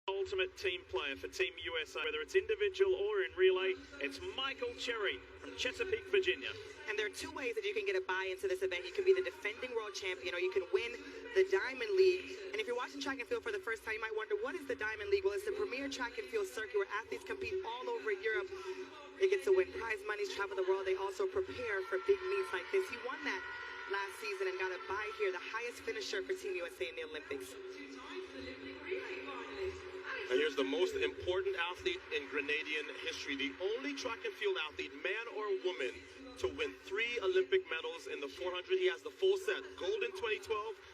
Ultimate team player for Team USA, whether it's individual or in relay, it's Michael Cherry from Chesapeake, Virginia. And there are two ways that you can get a buy into this event. You can be the defending world champion, or you can win the Diamond League. And if you're watching track and field for the first time, you might wonder, what is the Diamond League? Well, it's the premier track and field circuit where athletes compete all over Europe. They get to win prize monies, travel the world. They also prepare for big meets like this. He won that last season and got a buy here, the highest finisher for Team USA in the Olympics. And here's the most important athlete in Grenadian history, the only track and field athlete, man or woman, to win 3 Olympic medals in the 400. He has the full set: gold in 2012,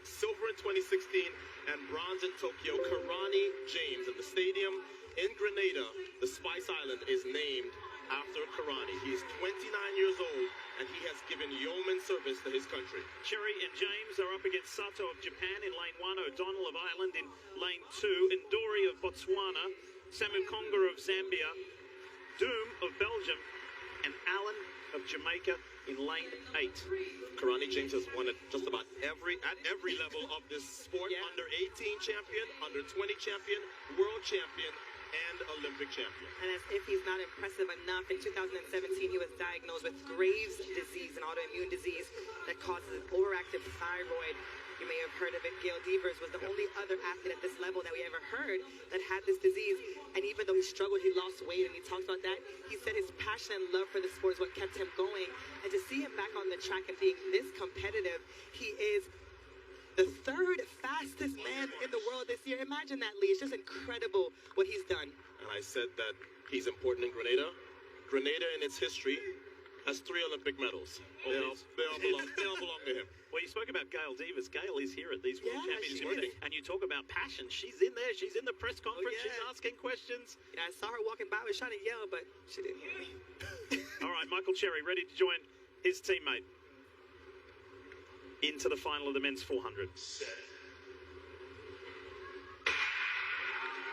silver in 2016, and bronze in Tokyo. Karani James at the stadium in Grenada, the Spice Island, is named after Karani. He's 29 years old, and he has given yeoman service to his country. Cherry and James are up against Sato of Japan in lane 1, O'Donnell of Ireland in lane 2, Ndori of Botswana, Samu Konga of Zambia, Doom of Belgium, and Allen of Jamaica in lane 8. Karani James has won at just about every level of this sport. Yeah. Under 18 champion, under 20 champion, world champion, and Olympic champion. And as if he's not impressive enough, in 2017 he was diagnosed with Graves' disease, an autoimmune disease that causes an overactive thyroid. You may have heard of it. Gail Devers was the only other athlete at this level that we ever heard that had this disease. And even though he struggled, he lost weight, and he talked about that. He said his passion and love for the sport is what kept him going. And to see him back on the track and being this competitive, he is the 3rd fastest man in the world this year. Imagine that, Lee. It's just incredible what he's done. And I said that he's important in Grenada. Grenada in its history has 3 Olympic medals. They all belong to him. Well, you spoke about Gail Devers. Gail is here at these World Yeah, Championships, she is. and you talk about passion. She's in there. She's in the press conference. yeah. She's asking questions. Yeah, I saw her walking by. I was trying to yell, but she didn't hear me. All right, Michael Cherry ready to join his teammate into the final of the men's 400.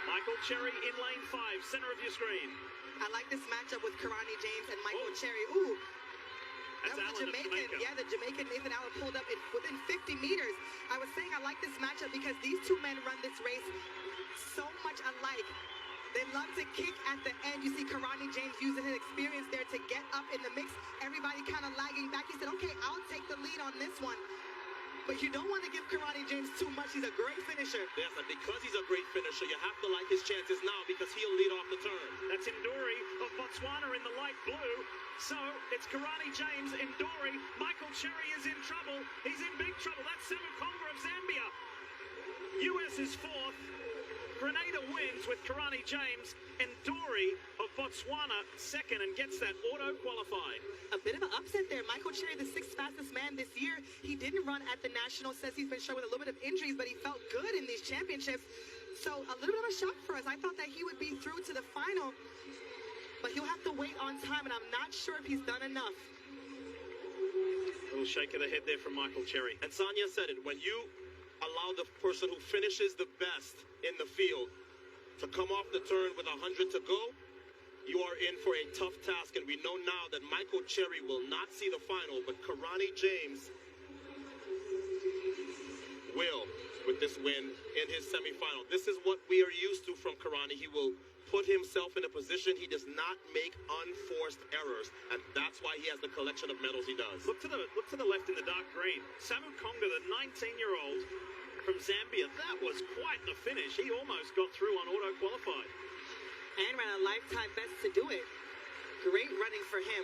Michael Cherry in lane 5, center of your screen. I like this matchup with Karani James and Michael Cherry. Ooh, That's that was Allen of Jamaican. Jamaica. Yeah, the Jamaican Nathan Allen pulled up within 50 meters. I was saying I like this matchup because these two men run this race so much alike. They love to kick at the end. You see Karani James using his experience there to get up in the mix. Everybody kind of lagging back. He said, okay, I'll take the lead on this one. But you don't want to give Karani James too much. He's a great finisher. Yes, and because he's a great finisher, you have to like his chances now because he'll lead off the turn. That's Ndori of Botswana in the light blue. So it's Karani James, Ndori. Michael Cherry is in trouble. He's in big trouble. That's Samu Konga of Zambia. US is 4th. Grenada wins with Karani James. Ndori of Botswana 2nd and gets that auto qualified. A bit of an upset there. Michael Cherry, the 6th fastest man this year. He didn't run at the Nationals. Says he's been struggling with a little bit of injuries, but he felt good in these championships. So a little bit of a shock for us. I thought that he would be through to the final, but he'll have to wait on time, and I'm not sure if he's done enough. A little shake of the head there from Michael Cherry. And Sonia said it, when you allow the person who finishes the best in the field to come off the turn with 100 to go, you are in for a tough task. And we know now that Michael Cherry will not see the final, but Karani James will with this win in his semifinal. This is what we are used to from Karani. He will put himself in a position. He does not make unforced errors, and that's why he has the collection of medals he does. Look to the left in the dark green. Samu Konga, the 19-year-old from Zambia. That was quite the finish. He almost got through on auto qualified. And ran a lifetime best to do it. Great running for him.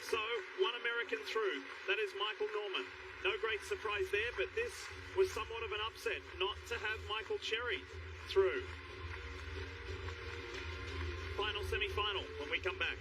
So, one American through. That is Michael Norman. No great surprise there, but this was somewhat of an upset not to have Michael Cherry through. Final semi-final when we come back.